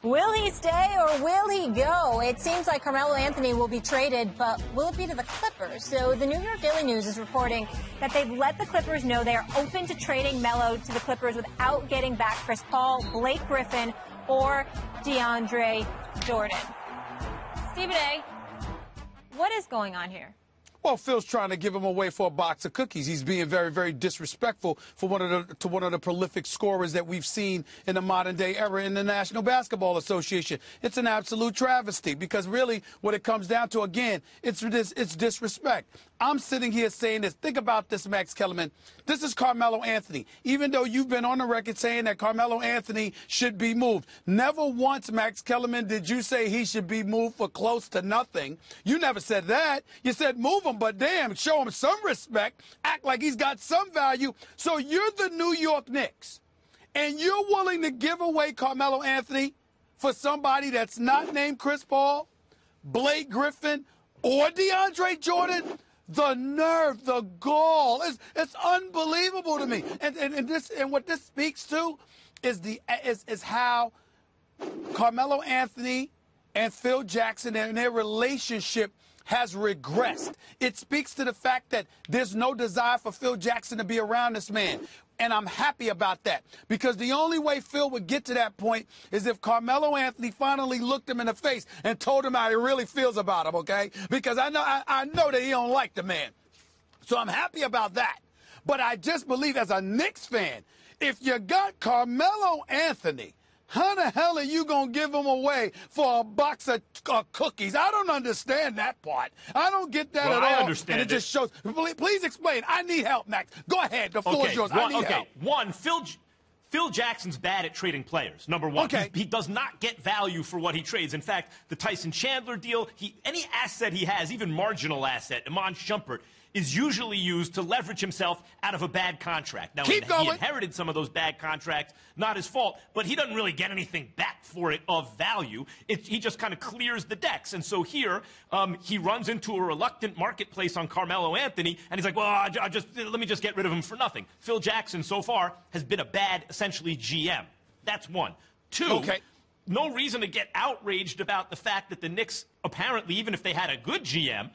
Will he stay or will he go? It seems like Carmelo Anthony will be traded, but will it be to the Clippers? So the New York Daily News is reporting that they've let the Clippers know they are open to trading Melo to the Clippers without getting back Chris Paul, Blake Griffin, or DeAndre Jordan. Stephen A., what is going on here? Well, Phil's trying to give him away for a box of cookies. He's being very, very disrespectful for one of the prolific scorers that we've seen in the modern day era in the National Basketball Association. It's an absolute travesty because really what it comes down to, again, it's disrespect. I'm sitting here saying this. Think about this, Max Kellerman. This is Carmelo Anthony. Even though you've been on the record saying that Carmelo Anthony should be moved, never once, Max Kellerman, did you say he should be moved for close to nothing. You never said that. You said move him, but damn, show him some respect. Act like he's got some value. So you're the New York Knicks, and you're willing to give away Carmelo Anthony for somebody that's not named Chris Paul, Blake Griffin, or DeAndre Jordan? The nerve, the gall, it's unbelievable to me. And what this speaks to is how Carmelo Anthony and Phil Jackson and their relationship has regressed. It speaks to the fact that there's no desire for Phil Jackson to be around this man. And I'm happy about that because the only way Phil would get to that point is if Carmelo Anthony finally looked him in the face and told him how he really feels about him, okay? Because I know that he don't like the man. So I'm happy about that. But I just believe as a Knicks fan, if you got Carmelo Anthony, how the hell are you going to give him away for a box of cookies? I don't understand that part. I don't get that at all. I understand and it just shows. Please explain. I need help, Max. Go ahead. The floor is yours. I need help. One, Phil Jackson's bad at trading players, number one. Okay. He does not get value for what he trades. In fact, the Tyson Chandler deal, any asset he has, even marginal asset, Iman Shumpert, is usually used to leverage himself out of a bad contract. Now, he inherited some of those bad contracts, not his fault, but he doesn't really get anything back for it of value. He just kind of clears the decks. And so here, he runs into a reluctant marketplace on Carmelo Anthony, and he's like, well, let me just get rid of him for nothing. Phil Jackson, so far, has been a bad, essentially, GM. That's one. Two, no reason to get outraged about the fact that the Knicks, apparently, even if they had a good GM,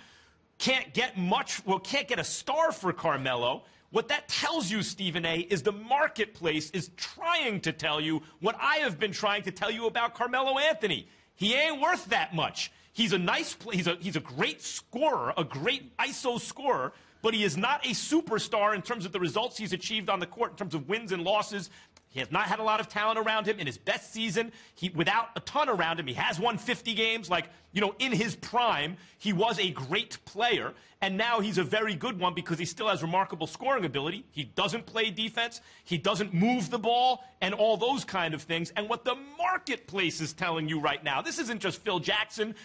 can't get a star for Carmelo. What that tells you, Stephen A., is the marketplace is trying to tell you what I have been trying to tell you about Carmelo Anthony. He ain't worth that much. He's a nice he's a great scorer, a great ISO scorer, but he is not a superstar in terms of the results he's achieved on the court, in terms of wins and losses. He has not had a lot of talent around him. In his best season, without a ton around him, he has won 50 games. Like, you know, in his prime, he was a great player. And now he's a very good one because he still has remarkable scoring ability. He doesn't play defense. He doesn't move the ball and all those kind of things. And what the marketplace is telling you right now, this isn't just Phil Jackson,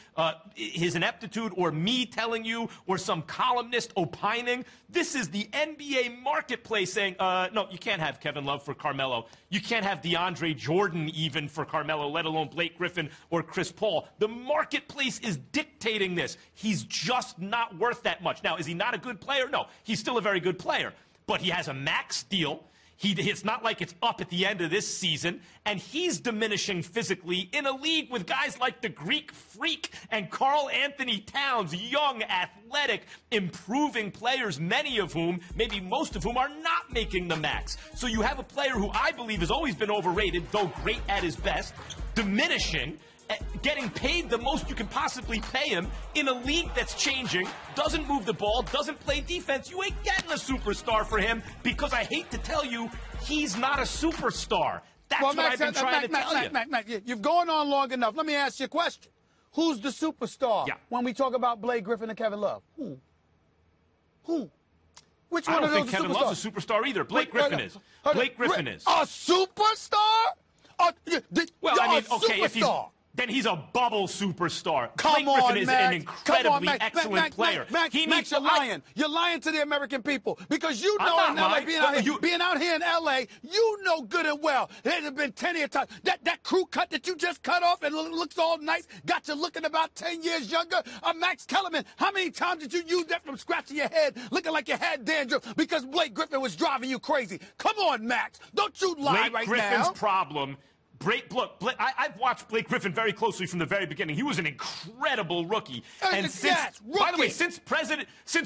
his ineptitude, or me telling you, or some columnist opining. This is the NBA marketplace saying, no, you can't have Kevin Love for Carmelo. You can't have DeAndre Jordan even for Carmelo, let alone Blake Griffin or Chris Paul. The marketplace is dictating this. He's just not worth that much. Now, is he not a good player? No, he's still a very good player. But he has a max deal. It's not like it's up at the end of this season, and he's diminishing physically in a league with guys like the Greek Freak and Karl Anthony Towns, young, athletic, improving players, many of whom, maybe most of whom, are not making the max. So you have a player who I believe has always been overrated, though great at his best, diminishing, getting paid the most you can possibly pay him in a league that's changing, doesn't move the ball, doesn't play defense. You ain't getting a superstar for him because I hate to tell you, he's not a superstar. That's what I've been trying to tell you. Max, you've gone on long enough. Let me ask you a question. Who's the superstar when we talk about Blake Griffin and Kevin Love? Who? Which one of those? I don't think Kevin Love's a superstar either. Blake Griffin is. Blake Griffin is. A superstar? Well, I mean, okay, if he's... then he's a bubble superstar. Blake Griffin is an incredibly excellent player. Max, you're lying. You're lying to the American people because you know in LA, being out here in LA, you know good and well. There's been 10 times. That crew cut that you just cut off and looks all nice, got you looking about 10 years younger. Max Kellerman, how many times did you use that from scratching your head, looking like you had dandruff because Blake Griffin was driving you crazy? Come on, Max. Don't you lie right now. Blake Griffin's problem... I've watched Blake Griffin very closely from the very beginning. He was an incredible rookie. And since, rookie. by the way, since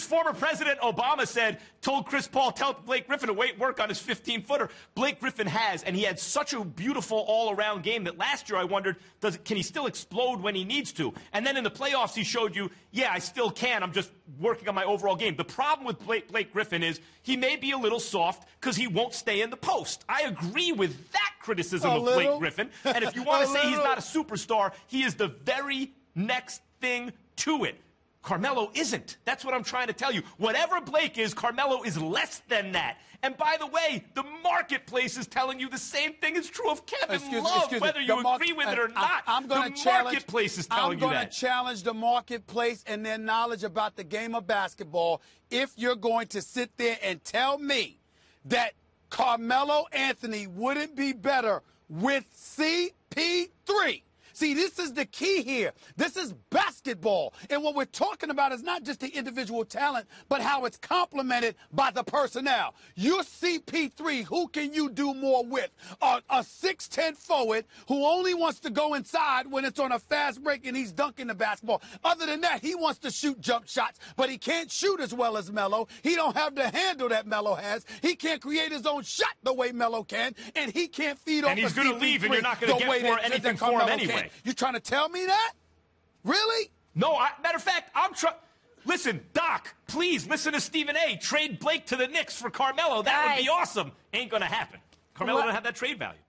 former President Obama told Chris Paul, tell Blake Griffin to work on his 15-footer, Blake Griffin has, and he had such a beautiful all-around game that last year I wondered, can he still explode when he needs to? And then in the playoffs, he showed you, yeah, I still can. I'm just working on my overall game. The problem with Blake Griffin is he may be a little soft because he won't stay in the post. I agree with that criticism of Blake Griffin. And if you want to say he's not a superstar, he is the very next thing to it. Carmelo isn't. That's what I'm trying to tell you. Whatever Blake is, Carmelo is less than that. And by the way, the marketplace is telling you the same thing is true of Kevin Love, whether you agree with it or not. The marketplace is telling you that. I'm going to challenge the marketplace and their knowledge about the game of basketball if you're going to sit there and tell me that Carmelo Anthony wouldn't be better with CP3. See, this is the key here. This is basketball. And what we're talking about is not just the individual talent, but how it's complemented by the personnel. You're CP3. Who can you do more with? A 6'10 forward who only wants to go inside when it's on a fast break and he's dunking the basketball. Other than that, he wants to shoot jump shots, but he can't shoot as well as Melo. He don't have the handle that Melo has. He can't create his own shot the way Melo can, and he can't feed off the CP3. And he's going to leave, and you're not going to get anything for him anyway. You trying to tell me that? Really? No, matter of fact, listen, Doc, please listen to Stephen A. Trade Blake to the Knicks for Carmelo. That would be awesome. Ain't going to happen. Carmelo doesn't have that trade value.